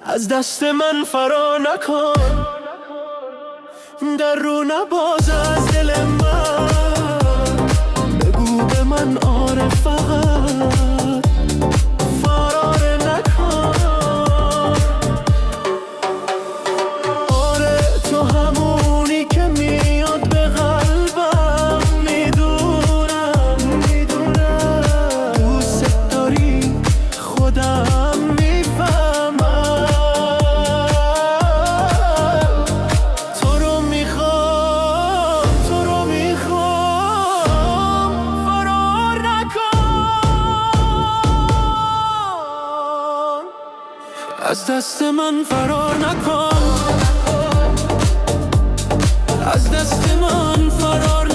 از دست من فرار نکن، در رو نباز از دل من، بگو به من آره فقط فرار نکن. آره تو همونی که میاد به قلبم، میدونم دوست داری خودم میفهمم، تو رو میخوام فرار نکن، از دست من فرار نکن، از دست من فرار